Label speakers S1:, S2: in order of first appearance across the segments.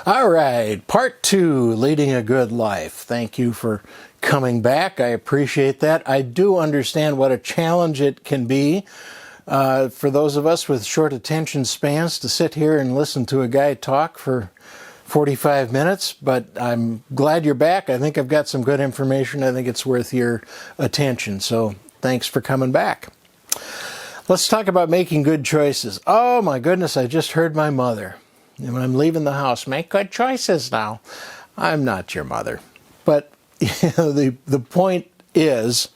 S1: All right, part 2, leading a good life. Thank you for coming back. I appreciate that. I do understand what a challenge it can be for those of us with short attention spans to sit here and listen to a guy talk for 45 minutes, but I'm glad you're back. I think I've got some good information. I think it's worth your attention, so thanks for coming back. Let's talk about making good choices. Oh my goodness, I just heard my mother. And when I'm leaving the house, make good choices now. I'm not your mother. But the point is,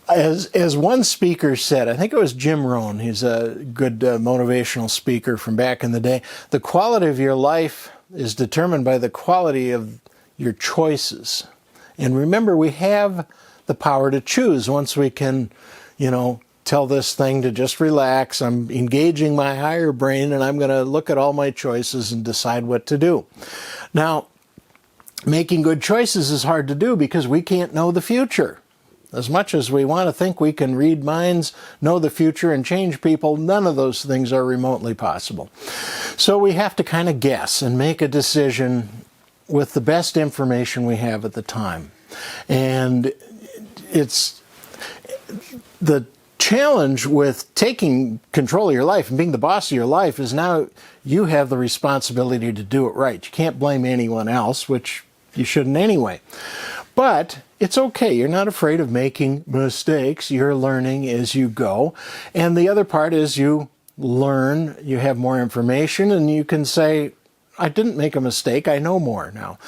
S1: as one speaker said, I think it was Jim Rohn, he's a good motivational speaker from back in the day, the quality of your life is determined by the quality of your choices. And remember, we have the power to choose once we can, tell this thing to just relax. I'm engaging my higher brain and I'm going to look at all my choices and decide what to do. Now, making good choices is hard to do because we can't know the future. As much as we want to think we can read minds, know the future, and change people, none of those things are remotely possible. So we have to kind of guess and make a decision with the best information we have at the time. And it's the challenge with taking control of your life and being the boss of your life is now you have the responsibility to do it right. You can't blame anyone else, which you shouldn't anyway. But it's okay. You're not afraid of making mistakes. You're learning as you go. And the other part is you learn, you have more information, and you can say, I didn't make a mistake. I know more now.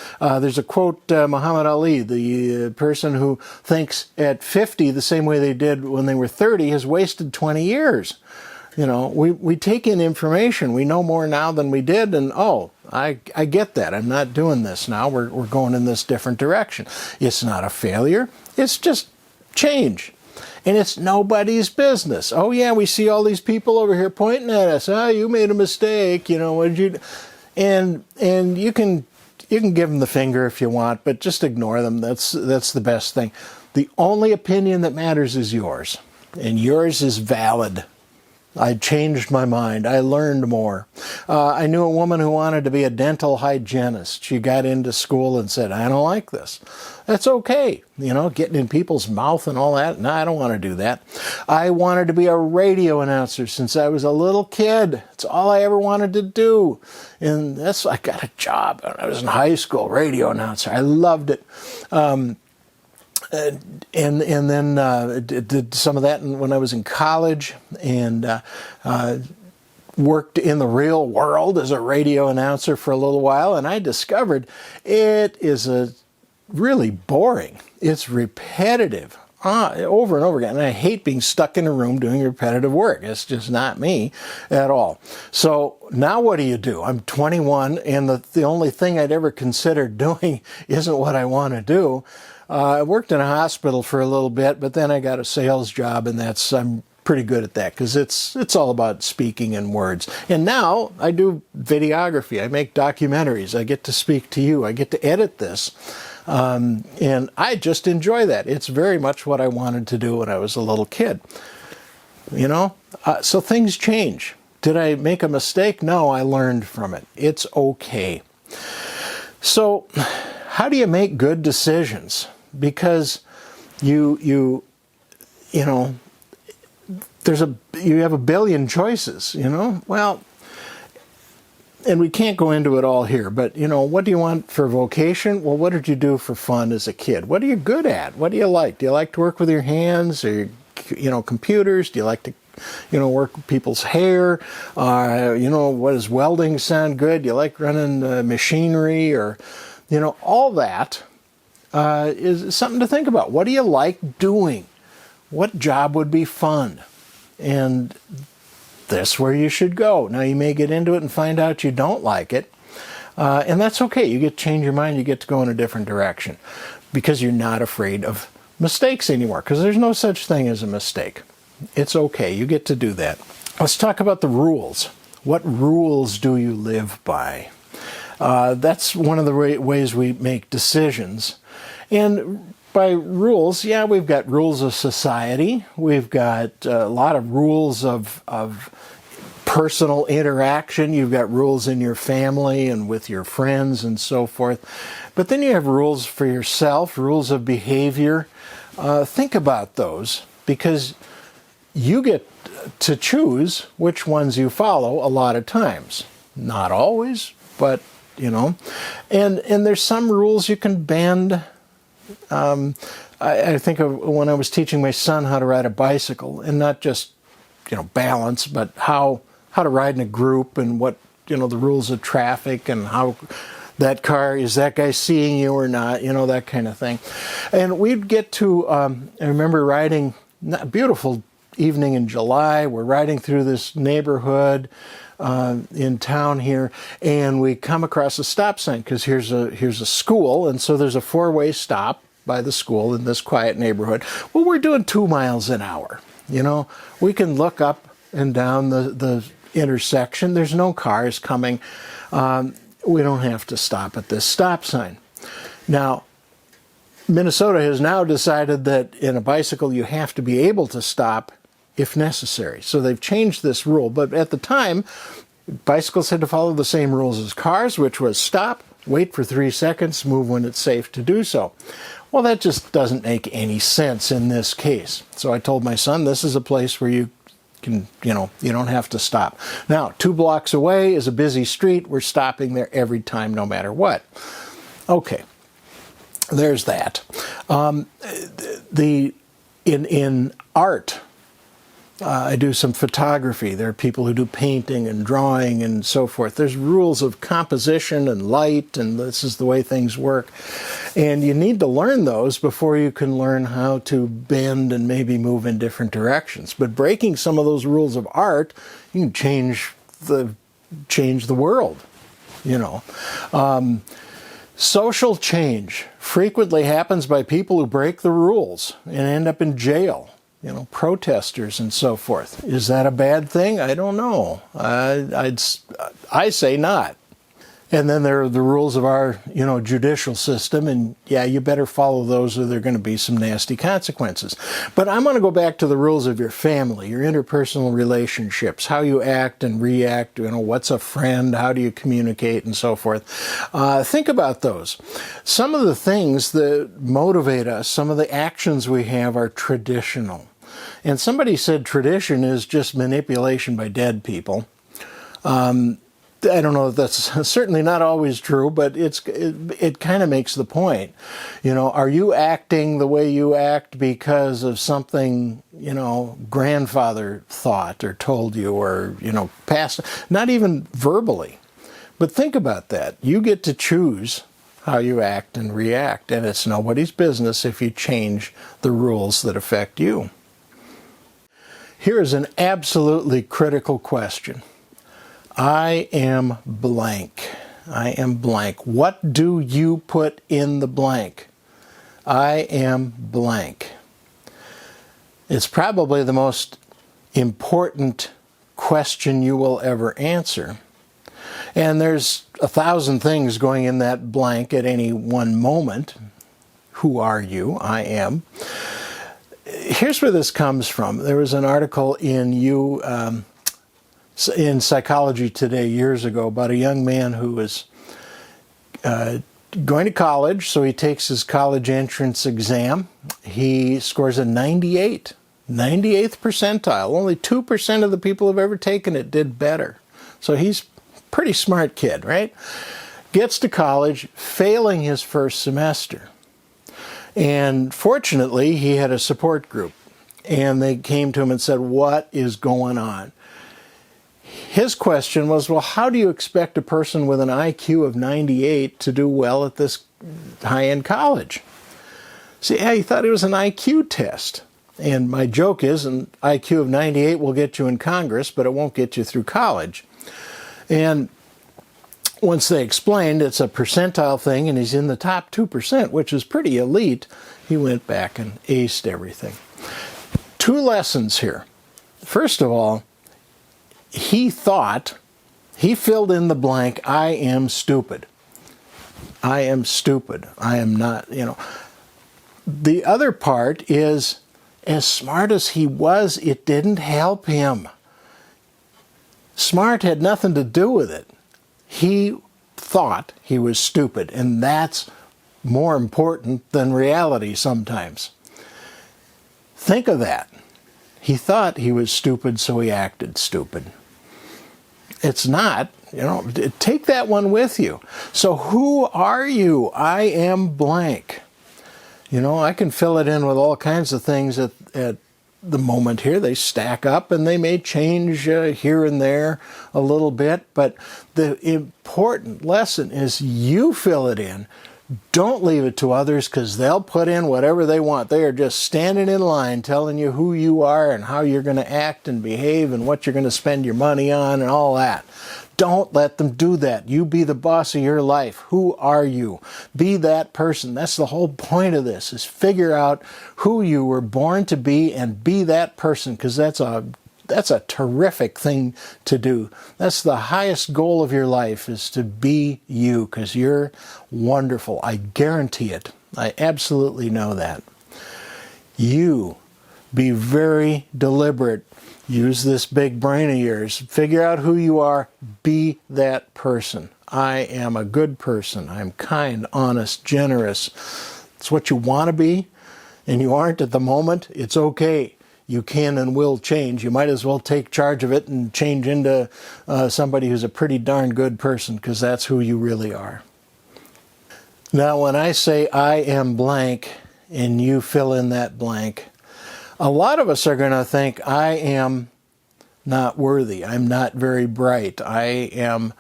S1: There's a quote, Muhammad Ali, the person who thinks at 50 the same way they did when they were 30 has wasted 20 years. We take in information. We know more now than we did, and I get that. I'm not doing this now. We're going in this different direction. It's not a failure. It's just change. And it's nobody's business. Oh yeah, we see all these people over here pointing at us. Oh, you made a mistake. What did you do? And you can give them the finger if you want, but just ignore them. That's the best thing. The only opinion that matters is yours, and yours is valid. I changed my mind. I learned more. I knew a woman who wanted to be a dental hygienist. She got into school and said, I don't like this. That's okay. Getting in people's mouth and all that. No, I don't want to do that. I wanted to be a radio announcer since I was a little kid. It's all I ever wanted to do. And I got a job when I was in high school, radio announcer. I loved it. And then did some of that when I was in college and worked in the real world as a radio announcer for a little while, and I discovered it is really boring. It's repetitive over and over again, and I hate being stuck in a room doing repetitive work. It's just not me at all. So now what do? I'm 21, and the only thing I'd ever considered doing isn't what I want to do. I worked in a hospital for a little bit, but then I got a sales job, and I'm pretty good at that because it's all about speaking in words. And now I do videography. I make documentaries. I get to speak to you. I get to edit this. And I just enjoy that. It's very much what I wanted to do when I was a little kid. So things change. Did I make a mistake? No, I learned from it. It's okay. So how do you make good decisions? Because you have a billion choices, Well, and we can't go into it all here, but, what do you want for vocation? Well, what did you do for fun as a kid? What are you good at? What do you like? Do you like to work with your hands or, computers? Do you like to, work with people's hair? What does welding sound good? Do you like running machinery or, all that is something to think about. What do you like doing? What job would be fun? And that's where you should go. Now, you may get into it and find out you don't like it, and that's okay. You get to change your mind. You get to go in a different direction because you're not afraid of mistakes anymore, because there's no such thing as a mistake. It's okay. You get to do that. Let's talk about the rules. What rules do you live by? That's one of the ways we make decisions. And by rules, yeah, we've got rules of society. We've got a lot of rules of personal interaction. You've got rules in your family and with your friends and so forth. But then you have rules for yourself, rules of behavior. Think about those, because you get to choose which ones you follow a lot of times. Not always, but, you know. And there's some rules you can bend. I think of when I was teaching my son how to ride a bicycle, and not just, you know, balance, but how to ride in a group, and what, you know, the rules of traffic, and how that car, is that guy seeing you or not, you know, that kind of thing. And we'd get to, I remember riding, a beautiful evening in July, we're riding through this neighborhood in town here, and we come across a stop sign, because here's a school, and so there's a four-way stop by the school in this quiet neighborhood. Well, we're doing 2 miles an hour. You know, we can look up and down the intersection. There's no cars coming. We don't have to stop at this stop sign. Now, Minnesota has now decided that in a bicycle you have to be able to stop if necessary. So they've changed this rule. But at the time, bicycles had to follow the same rules as cars, which was stop, wait for 3 seconds, move when it's safe to do so. Well, that just doesn't make any sense in this case. So I told my son, this is a place where you can, you know, you don't have to stop. Now, 2 blocks away is a busy street. We're stopping there every time, no matter what. Okay, there's that. In art, I do some photography. There are people who do painting and drawing and so forth. There's rules of composition and light, and this is the way things work. And you need to learn those before you can learn how to bend and maybe move in different directions. But breaking some of those rules of art, you can change the world, you know. Social change frequently happens by people who break the rules and end up in jail. You know, protesters and so forth. Is that a bad thing? I don't know. I say not. And then there are the rules of our, you know, judicial system, and yeah, you better follow those or there are going to be some nasty consequences. But I'm going to go back to the rules of your family, your interpersonal relationships, how you act and react, you know, what's a friend, how do you communicate, and so forth. Think about those. Some of the things that motivate us, some of the actions we have are traditional. And somebody said tradition is just manipulation by dead people. I don't know if that's certainly not always true, but it kind of makes the point. You know, are you acting the way you act because of something, you know, grandfather thought or told you, or, you know, past, not even verbally. But think about that. You get to choose how you act and react, and it's nobody's business if you change the rules that affect you. Here is an absolutely critical question. I am blank. I am blank. What do you put in the blank? I am blank. It's probably the most important question you will ever answer. And there's 1,000 things going in that blank at any one moment. Who are you? I am. Here's where this comes from. There was an article in Psychology Today years ago about a young man who was going to college, so he takes his college entrance exam. He scores a 98, 98th percentile. Only 2% of the people who've ever taken it did better. So he's a pretty smart kid, right? Gets to college, failing his first semester. And fortunately, he had a support group. And they came to him and said, what is going on? His question was, well, how do you expect a person with an IQ of 98 to do well at this high-end college? See, he thought it was an IQ test. And my joke is, an IQ of 98 will get you in Congress, but it won't get you through college. And once they explained it's a percentile thing and he's in the top 2%, which is pretty elite, he went back and aced everything. 2 lessons here. First of all, he filled in the blank, I am stupid. I am stupid. I am not, you know. The other part is, as smart as he was, it didn't help him. Smart had nothing to do with it. He thought he was stupid, and that's more important than reality sometimes. Think of that. He thought he was stupid, so he acted stupid. It's not. Take that one with you. So who are you? I am blank. I can fill it in with all kinds of things at the moment here. They stack up and they may change here and there a little bit, but the important lesson is you fill it in. Don't leave it to others, because they'll put in whatever they want. They are just standing in line telling you who you are and how you're going to act and behave and what you're going to spend your money on and all that. Don't let them do that. You be the boss of your life. Who are you? Be that person. That's the whole point of this, is figure out who you were born to be and be that person, because that's a terrific thing to do. That's the highest goal of your life, is to be you, because you're wonderful. I guarantee it. I absolutely know that. You be very deliberate. Use this big brain of yours. Figure out who you are. Be that person. I am a good person. I'm kind, honest, generous. It's what you want to be, and you aren't at the moment. It's okay. You can and will change. You might as well take charge of it and change into somebody who's a pretty darn good person, because that's who you really are. Now, when I say I am blank and you fill in that blank, a lot of us are going to think I am not worthy. I'm not very bright. I am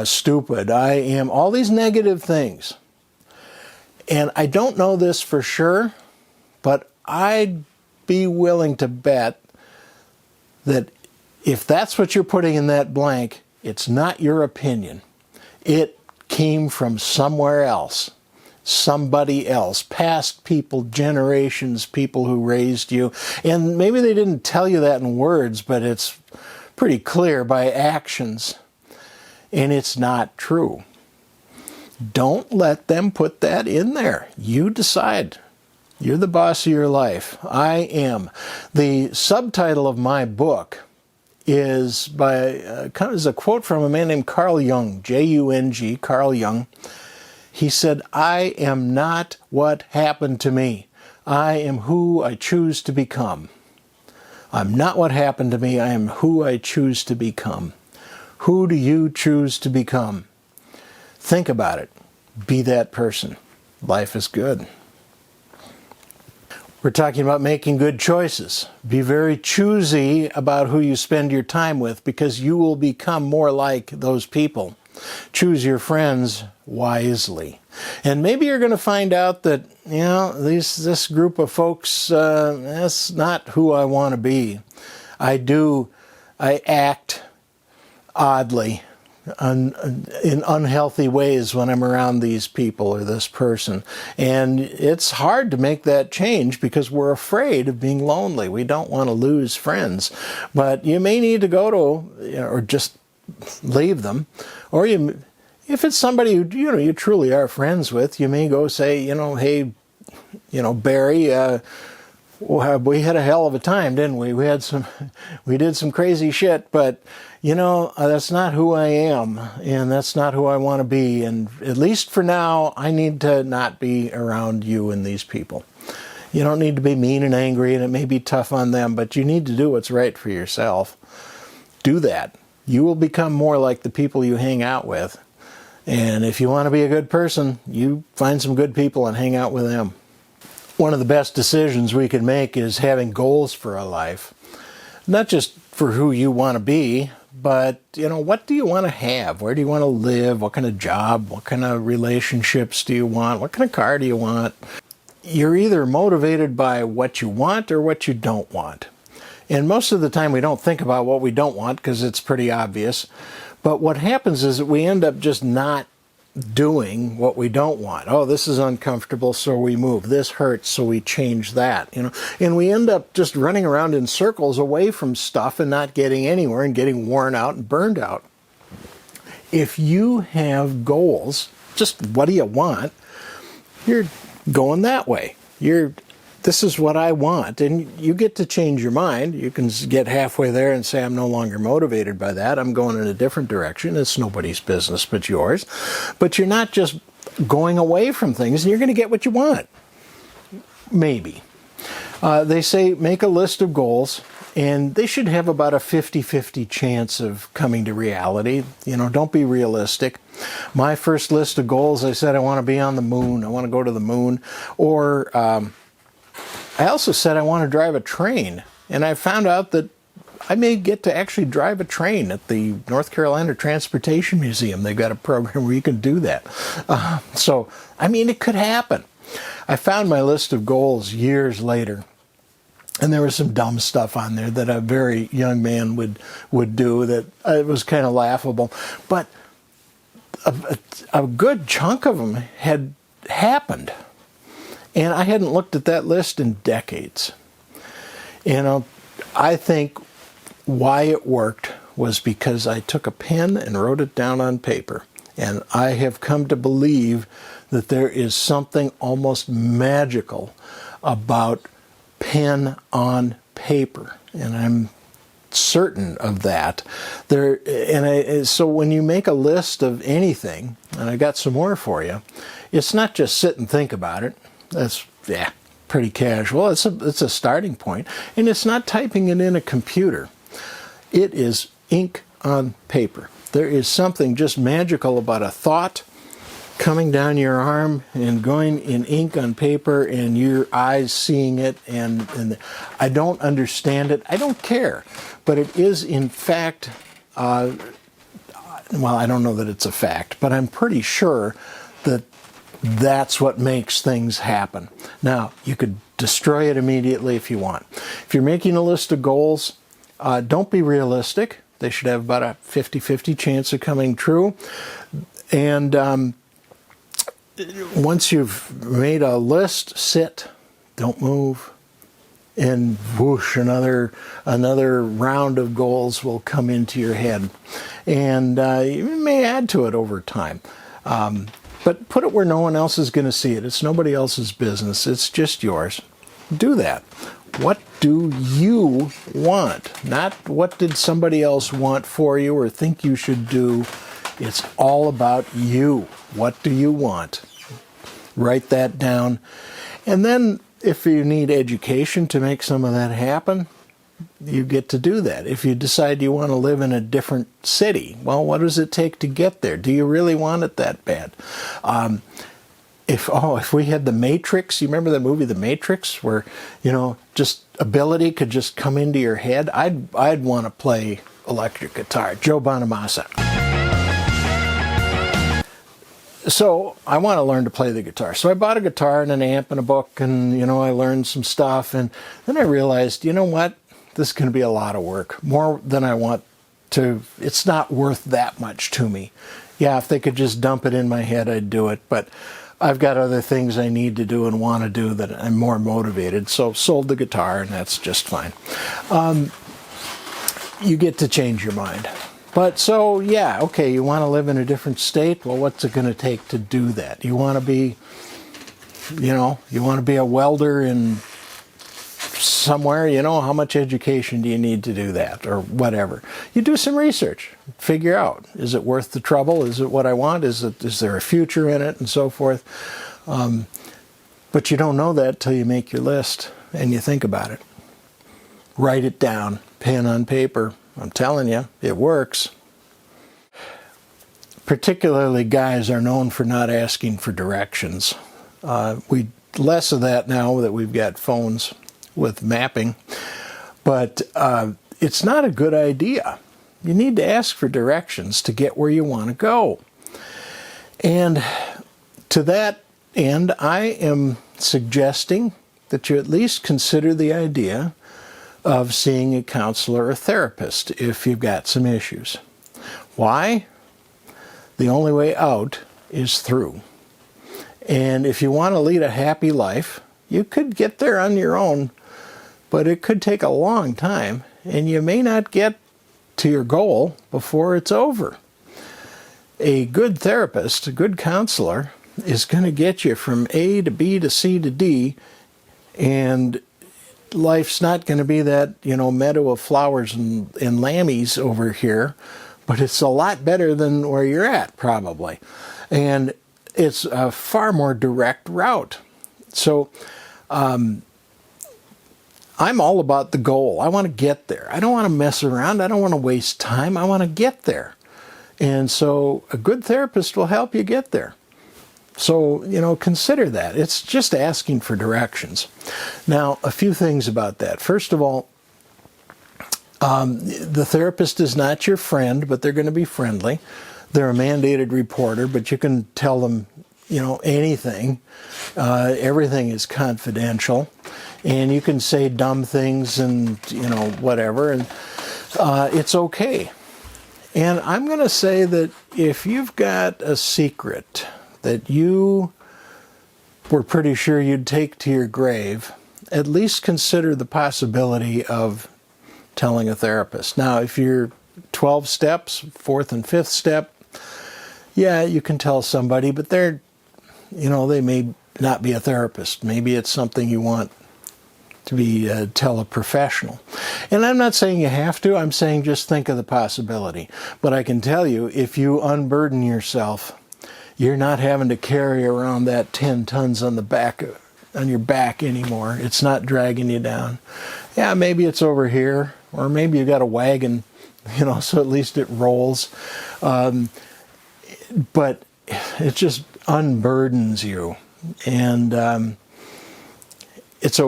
S1: stupid. I am all these negative things. And I don't know this for sure, but I'd be willing to bet that if that's what you're putting in that blank, it's not your opinion. It came from somewhere else, somebody else, past people, generations, people who raised you. And maybe they didn't tell you that in words, but it's pretty clear by actions. And it's not true. Don't let them put that in there. You decide. You're the boss of your life. I am. The subtitle of my book is is a quote from a man named Carl Jung, J-U-N-G, Carl Jung. He said, I am not what happened to me. I am who I choose to become. I'm not what happened to me. I am who I choose to become. Who do you choose to become? Think about it. Be that person. Life is good. We're talking about making good choices. Be very choosy about who you spend your time with, because you will become more like those people. Choose your friends wisely. And maybe you're going to find out that, this group of folks, that's not who I want to be. I act oddly, in unhealthy ways when I'm around these people or this person. And it's hard to make that change because we're afraid of being lonely. We don't want to lose friends. But you may need to go to, or just leave them. Or if it's somebody who, you truly are friends with, you may go say, hey, Barry, we had a hell of a time, didn't we? We did some crazy shit, but that's not who I am, and that's not who I want to be. And at least for now, I need to not be around you and these people. You don't need to be mean and angry, and it may be tough on them, but you need to do what's right for yourself. Do that. You will become more like the people you hang out with. And if you want to be a good person, you find some good people and hang out with them. One of the best decisions we can make is having goals for our life. Not just for who you want to be, but, what do you want to have? Where do you want to live? What kind of job? What kind of relationships do you want? What kind of car do you want? You're either motivated by what you want or what you don't want. And most of the time we don't think about what we don't want because it's pretty obvious. But what happens is that we end up just not doing what we don't want. Oh, this is uncomfortable, so we move. This hurts, so we change that. And we end up just running around in circles away from stuff and not getting anywhere and getting worn out and burned out. If you have goals, just what do you want? You're going that way. You're this is what I want, and you get to change your mind. You can get halfway there and say, I'm no longer motivated by that. I'm going in a different direction. It's nobody's business but yours. But you're not just going away from things, and you're going to get what you want. Maybe. They say make a list of goals, and they should have about a 50-50 chance of coming to reality. You know, don't be realistic. My first list of goals, I said I want to be on the moon. I want to go to the moon. Or I also said I want to drive a train. And I found out that I may get to actually drive a train at the North Carolina Transportation Museum. They've got a program where you can do that. So, I mean, it could happen. I found my list of goals years later. And there was some dumb stuff on there that a very young man would do that it was kind of laughable. But a good chunk of them had happened. And I hadn't looked at that list in decades. You know, I think why it worked was because I took a pen and wrote it down on paper. And I have come to believe that there is something almost magical about pen on paper. And I'm certain of that. So when you make a list of anything, and I got some more for you, it's not just sit and think about it. That's pretty casual. It's a starting point, and it's not typing it in a computer. It is ink on paper. There is something just magical about a thought coming down your arm and going in ink on paper, and your eyes seeing it. And I don't understand it. I don't care, but it is in fact. Well, I don't know that it's a fact, but I'm pretty sure that that's what makes things happen. Now, you could destroy it immediately if you want. If you're making a list of goals, don't be realistic. They should have about a 50-50 chance of coming true. And once you've made a list, sit, don't move, and whoosh, another round of goals will come into your head. And you may add to it over time. But put it where no one else is going to see it. It's nobody else's business. It's just yours. Do that. What do you want? Not what did somebody else want for you or think you should do. It's all about you. What do you want? Write that down. And then if you need education to make some of that happen, you get to do that. If you decide you want to live in a different city, well, what does it take to get there? Do you really want it that bad? If we had The Matrix, you remember the movie The Matrix, where, you know, just ability could just come into your head? I'd want to play electric guitar. Joe Bonamassa. So I want to learn to play the guitar. So I bought a guitar and an amp and a book, and, you know, I learned some stuff. And then I realized, you know what? This is going to be a lot of work, more than I want to. It's not worth that much to me. Yeah, if they could just dump it in my head, I'd do it. But I've got other things I need to do and want to do that I'm more motivated. So sold the guitar, and that's just fine. You get to change your mind. But so, yeah, okay, you want to live in a different state? Well, what's it going to take to do that? You want to be, you want to be a welder in somewhere, how much education do you need to do that, or whatever. You do some research, figure out, is it worth the trouble? Is it what I want? Is there a future in it, and so forth? But you don't know that till you make your list and you think about it. Write it down, pen on paper. I'm telling you, it works. Particularly guys are known for not asking for directions. We less of that now that we've got phones with mapping, but it's not a good idea. You need to ask for directions to get where you want to go. And to that end, I am suggesting that you at least consider the idea of seeing a counselor or therapist if you've got some issues. Why? The only way out is through. And if you want to lead a happy life, you could get there on your own, but it could take a long time, and you may not get to your goal before it's over. A good therapist, a good counselor, is going to get you from A to B to C to D And life's not going to be that, meadow of flowers and lammies over here, but it's a lot better than where you're at, probably. And it's a far more direct route. So I'm all about the goal. I want to get there. I don't want to mess around. I don't want to waste time. I want to get there. And so a good therapist will help you get there. So, consider that. It's just asking for directions. Now, a few things about that. First of all, the therapist is not your friend, but they're going to be friendly. They're a mandated reporter, but you can tell them, anything. Everything is confidential. And you can say dumb things and, whatever, and it's okay. And I'm going to say that if you've got a secret that you were pretty sure you'd take to your grave, at least consider the possibility of telling a therapist. Now, if you're 12 steps, fourth and fifth step, yeah, you can tell somebody, but they may not be a therapist. Maybe it's something you want to tell a professional. And I'm not saying you have to, I'm saying just think of the possibility. But I can tell you, if you unburden yourself, you're not having to carry around that 10 tons on your back anymore. It's not dragging you down. Yeah, maybe it's over here, or maybe you got a wagon, so at least it rolls. But it just unburdens you. And it's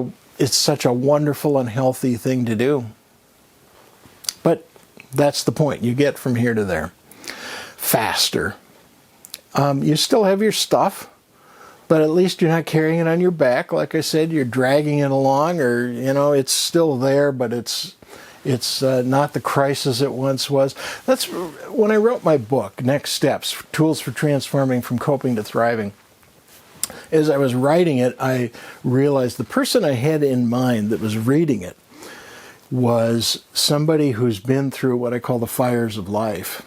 S1: such a wonderful and healthy thing to do. But that's the point. You get from here to there faster. You still have your stuff, but at least you're not carrying it on your back. Like I said, you're dragging it along, or, it's still there, but it's not the crisis it once was. That's when I wrote my book, Next Steps, Tools for Transforming from Coping to Thriving. As I was writing it, I realized the person I had in mind that was reading it was somebody who's been through what I call the fires of life.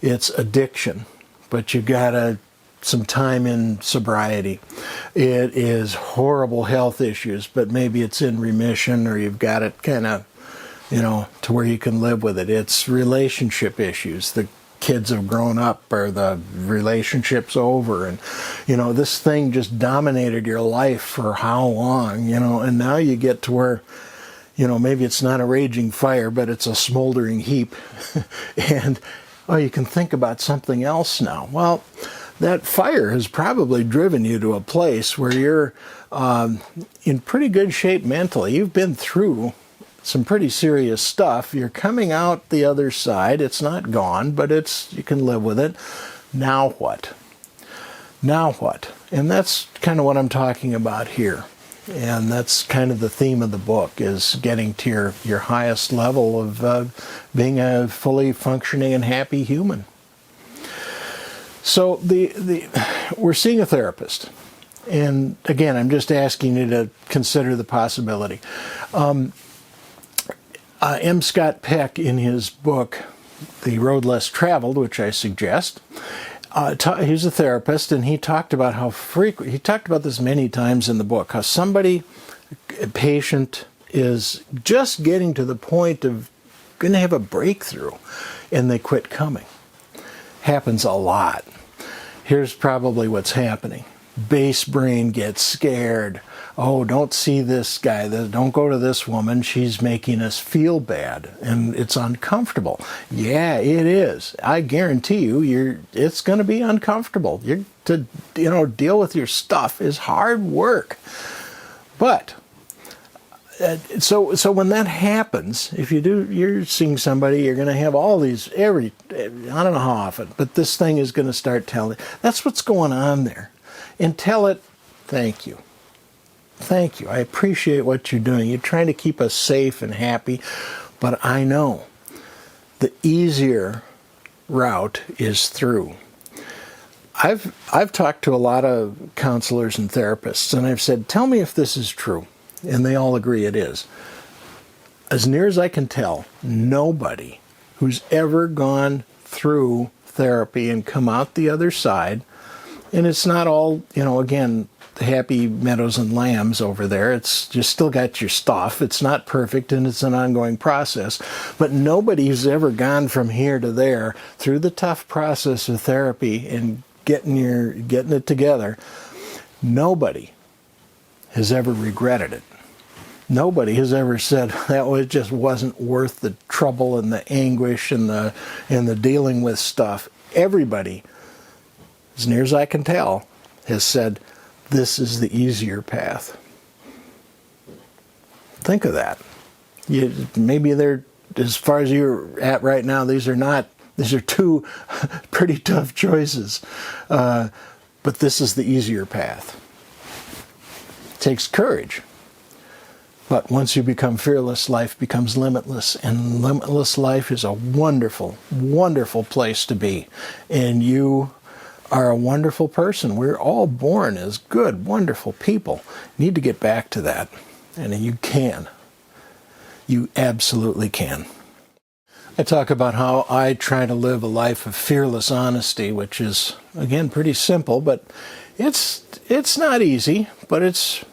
S1: It's addiction, but you got some time in sobriety. It is horrible health issues, but maybe it's in remission, or you've got it kind of, to where you can live with it. It's relationship issues. The kids have grown up, or the relationship's over, and this thing just dominated your life for how long, and now you get to where maybe it's not a raging fire, but it's a smoldering heap. And you can think about something else now. Well, that fire has probably driven you to a place where you're in pretty good shape mentally. You've been through some pretty serious stuff. You're coming out the other side. It's not gone, but you can live with it. Now what? Now what? And that's kind of what I'm talking about here. And that's kind of the theme of the book, is getting to your highest level of being a fully functioning and happy human. So we're seeing a therapist. And again, I'm just asking you to consider the possibility. M. Scott Peck, in his book, The Road Less Traveled, which I suggest, he's a therapist, and he talked about he talked about this many times in the book, how a patient is just getting to the point of going to have a breakthrough, and they quit coming. Happens a lot. Here's probably what's happening. Base brain gets scared. Oh, don't see this guy. Don't go to this woman. She's making us feel bad, and it's uncomfortable. Yeah, it is. I guarantee you, it's going to be uncomfortable. To deal with your stuff is hard work. But so when that happens, if you're seeing somebody, you're going to have all these I don't know how often, but this thing is going to start telling. That's what's going on there. And tell it, thank you. Thank you. I appreciate what you're doing. You're trying to keep us safe and happy, but I know the easier route is through. I've talked to a lot of counselors and therapists, and I've said, tell me if this is true. And they all agree it is. As near as I can tell, nobody who's ever gone through therapy and come out the other side, and it's not all, again, happy meadows and lambs over there. It's just still got your stuff. It's not perfect, and it's an ongoing process. But nobody who's ever gone from here to there through the tough process of therapy and getting it together, nobody has ever regretted it. Nobody has ever said that just wasn't worth the trouble and the anguish and the dealing with stuff. Everybody, as near as I can tell, has said, this is the easier path. Think of that. Maybe they're, as far as you're at right now, these are two pretty tough choices. But this is the easier path. It takes courage. But once you become fearless, life becomes limitless. And limitless life is a wonderful, wonderful place to be. And you are a wonderful person. We're all born as good, wonderful people. You need to get back to that. And you can. You absolutely can. I talk about how I try to live a life of fearless honesty, which is, again, pretty simple, but it's not easy, but it's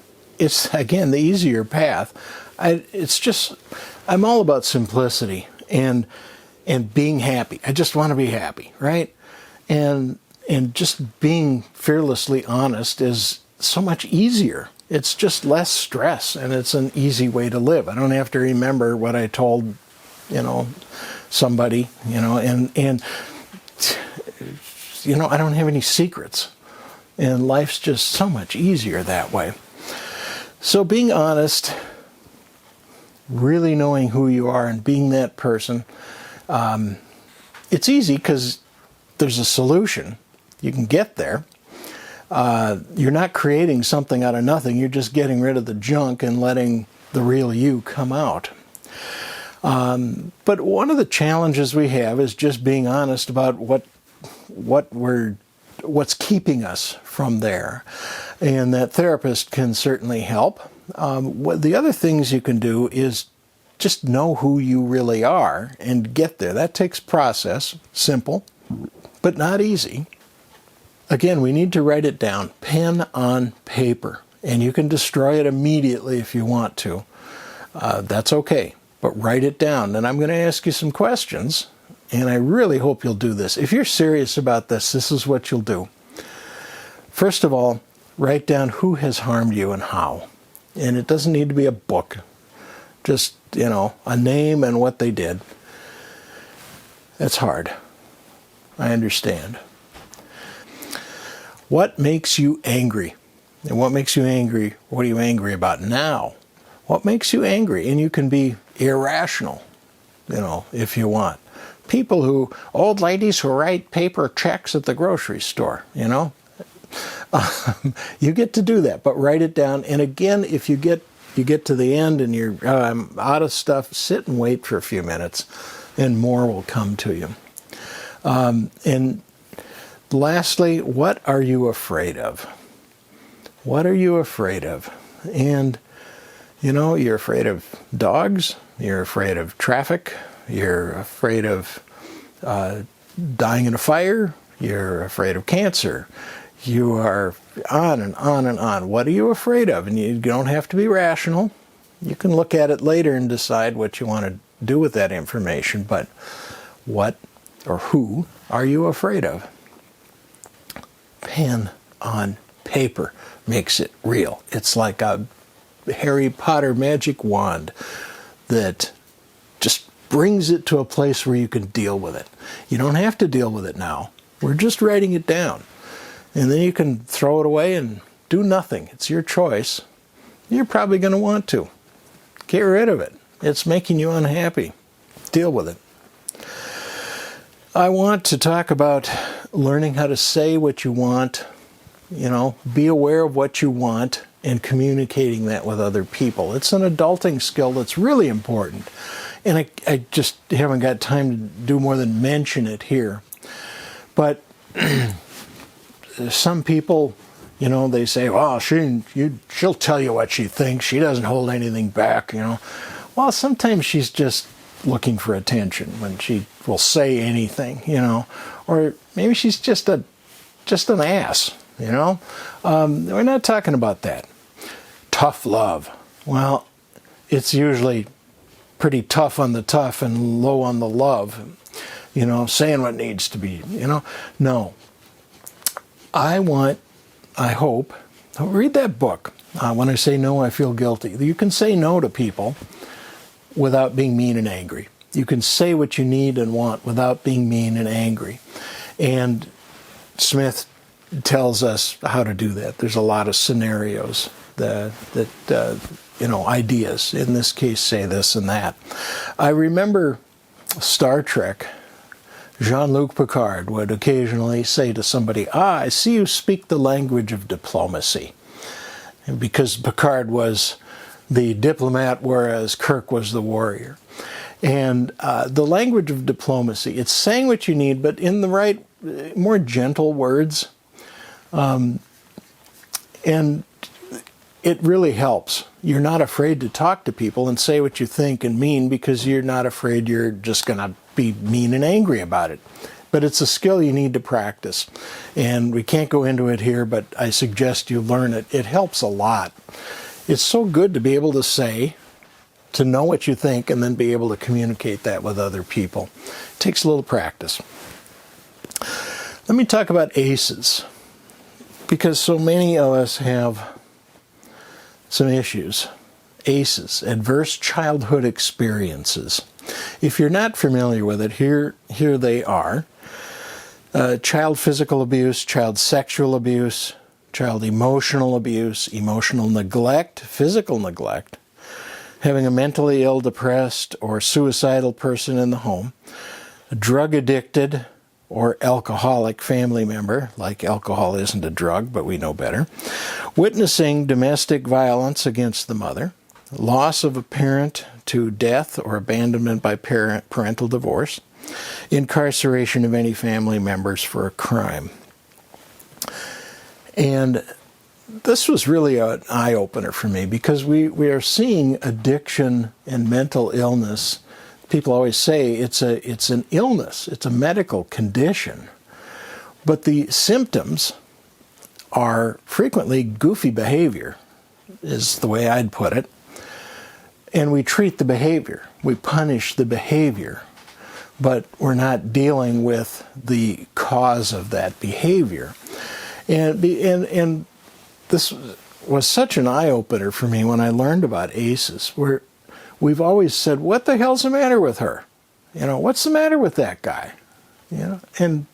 S1: again, the easier path. I'm all about simplicity and being happy. I just want to be happy, right? And just being fearlessly honest is so much easier. It's just less stress, and it's an easy way to live. I don't have to remember what I told, somebody, and I don't have any secrets. And life's just so much easier that way. So being honest, really knowing who you are and being that person, it's easy because there's a solution. You can get there. You're not creating something out of nothing. You're just getting rid of the junk and letting the real you come out. But one of the challenges we have is just being honest about what's keeping us from there. And that therapist can certainly help. The other things you can do is just know who you really are and get there. That takes process, simple, but not easy. Again, we need to write it down, pen on paper. And you can destroy it immediately if you want to. That's okay, but write it down. And I'm going to ask you some questions, and I really hope you'll do this. If you're serious about this is what you'll do. First of all, write down who has harmed you and how. And it doesn't need to be a book. Just, a name and what they did. That's hard. I understand. What makes you angry? And what makes you angry? What are you angry about now? What makes you angry? And you can be irrational, if you want. Old ladies who write paper checks at the grocery store, You get to do that, but write it down. And again, if you get to the end and you're out of stuff, sit and wait for a few minutes, and more will come to you. And lastly, what are you afraid of? What are you afraid of? And, you're afraid of dogs, you're afraid of traffic, you're afraid of dying in a fire, you're afraid of cancer. You are on and on and on. What are you afraid of? And you don't have to be rational. You can look at it later and decide what you want to do with that information. But what or who are you afraid of? Pen on paper makes it real. It's like a Harry Potter magic wand that just brings it to a place where you can deal with it. You don't have to deal with it now. We're just writing it down. And then you can throw it away and do nothing. It's your choice. You're probably going to want to. Get rid of it. It's making you unhappy. Deal with it. I want to talk about learning how to say what you want, be aware of what you want and communicating that with other people. It's an adulting skill that's really important. And I just haven't got time to do more than mention it here. But some people, they say, well, she'll tell you what she thinks. She doesn't hold anything back, Well, sometimes she's just looking for attention when she will say anything, Or maybe she's just an ass, you know? We're not talking about that. Tough love. Well, it's usually pretty tough on the tough and low on the love, you know, saying what needs to be, you know. No. I hope, read that book. When I say no, I feel guilty. You can say no to people without being mean and angry. You can say what you need and want without being mean and angry. And Smith tells us how to do that. There's a lot of scenarios that you know, ideas. In this case, say this and that. I remember Star Trek. Jean-Luc Picard would occasionally say to somebody, I see you speak the language of diplomacy. And because Picard was the diplomat, whereas Kirk was the warrior. And the language of diplomacy, it's saying what you need, but in the right, more gentle words. And it really helps. You're not afraid to talk to people and say what you think and mean because you're not afraid you're just going to be mean and angry about it. But it's a skill you need to practice. And we can't go into it here, but I suggest you learn it. It helps a lot. It's so good to be able to say, to know what you think, and then be able to communicate that with other people. It takes a little practice. Let me talk about ACEs, because so many of us have some issues. ACEs, adverse childhood experiences. If you're not familiar with it, here they are. Child physical abuse, child sexual abuse, child emotional abuse, emotional neglect, physical neglect, having a mentally ill, depressed, or suicidal person in the home, a drug-addicted or alcoholic family member, like alcohol isn't a drug, but we know better, witnessing domestic violence against the mother, loss of a parent to death or abandonment by parental divorce, incarceration of any family members for a crime. And this was really an eye-opener for me because we are seeing addiction and mental illness. People always say it's an illness, it's a medical condition. But the symptoms are frequently goofy behavior, is the way I'd put it. And we treat the behavior, we punish the behavior, but we're not dealing with the cause of that behavior. And this was such an eye-opener for me when I learned about ACEs, where we've always said, what the hell's the matter with her? You know, what's the matter with that guy? You know, and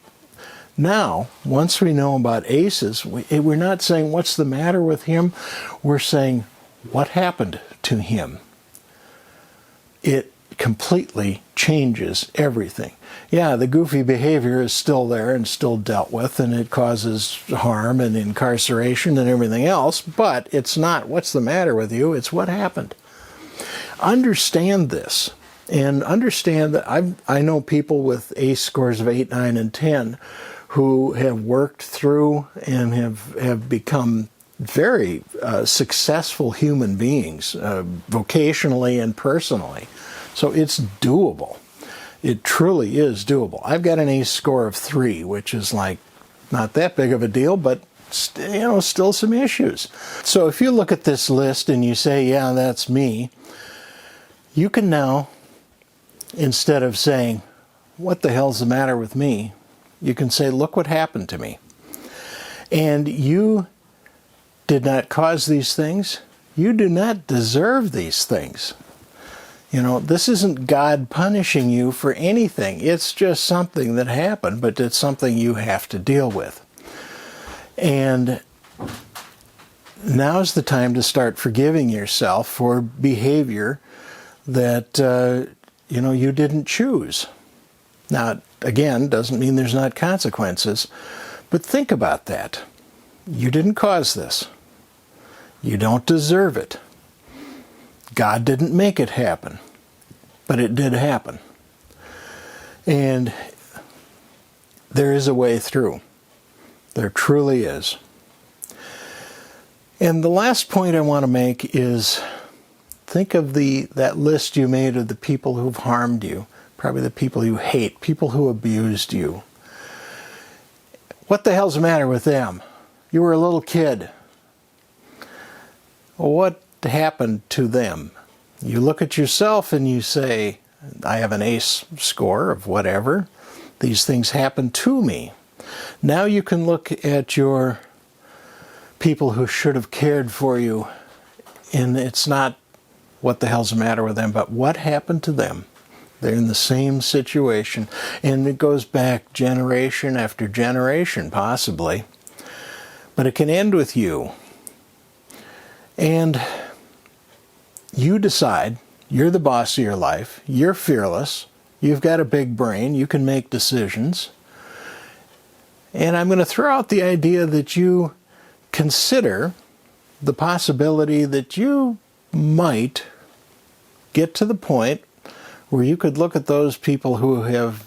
S1: now, once we know about ACEs, we're not saying, what's the matter with him? We're saying, what happened to him? It completely changes everything. Yeah, the goofy behavior is still there and still dealt with, and it causes harm and incarceration and everything else, but it's not what's the matter with you, it's what happened. Understand this, and understand that I know people with ACE scores of 8, 9, and 10 who have worked through and have become very successful human beings, vocationally and personally. So it's doable. It truly is doable. I've got an ACE score of 3, which is like not that big of a deal, but still some issues. So if you look at this list and you say, yeah, that's me, you can now, instead of saying, what the hell's the matter with me? You can say, look what happened to me. And you did not cause these things. You do not deserve these things. You know, this isn't God punishing you for anything. It's just something that happened, but it's something you have to deal with. And now's the time to start forgiving yourself for behavior that, you didn't choose. Now, again, doesn't mean there's not consequences, but think about that. You didn't cause this. You don't deserve it. God didn't make it happen, but it did happen. And there is a way through. There truly is. And the last point I want to make is, think of that list you made of the people who've harmed you, probably the people you hate, people who abused you. What the hell's the matter with them? you were a little kid. What happened to them? You look at yourself and you say, I have an ACE score of whatever. These things happen to me. Now you can look at your people who should have cared for you, and it's not what the hell's the matter with them, but what happened to them? They're in the same situation, and it goes back generation after generation, possibly. But it can end with you. And you decide, you're the boss of your life, you're fearless, you've got a big brain, you can make decisions. And I'm going to throw out the idea that you consider the possibility that you might get to the point where you could look at those people who have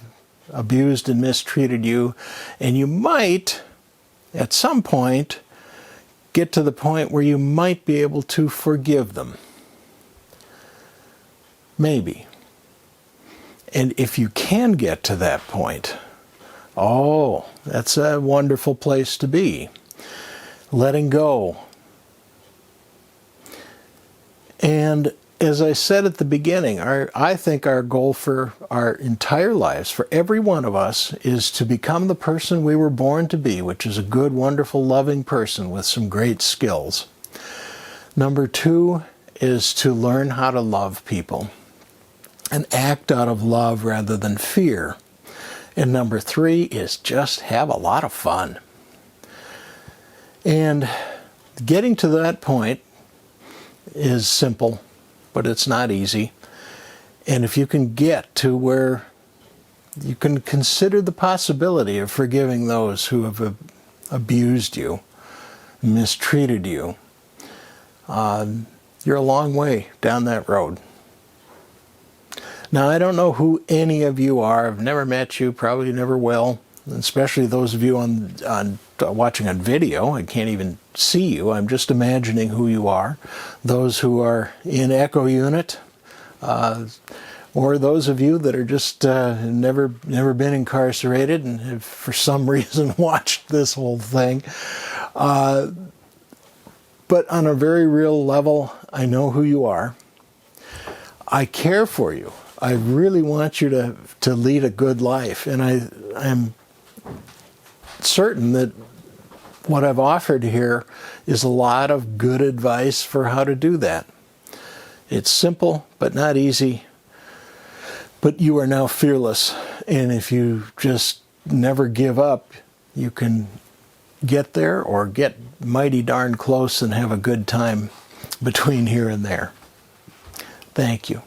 S1: abused and mistreated you, and you might, at some point, get to the point where you might be able to forgive them. Maybe. And if you can get to that point, oh, that's a wonderful place to be. Letting go. And as I said at the beginning, I think our goal for our entire lives, for every one of us, is to become the person we were born to be, which is a good, wonderful, loving person with some great skills. Number 2 is to learn how to love people and act out of love rather than fear. And number 3 is just have a lot of fun. And getting to that point is simple, but it's not easy. And if you can get to where you can consider the possibility of forgiving those who have abused you, mistreated you, you're a long way down that road. Now, I don't know who any of you are. I've never met you, probably never will, especially those of you on watching on video. I can't even see you. I'm just imagining who you are. Those who are in Echo Unit, or those of you that are just never been incarcerated and have for some reason watched this whole thing. But on a very real level, I know who you are. I care for you. I really want you to lead a good life, and I'm certain that what I've offered here is a lot of good advice for how to do that. It's simple, but not easy. But you are now fearless, and if you just never give up, you can get there or get mighty darn close and have a good time between here and there. Thank you.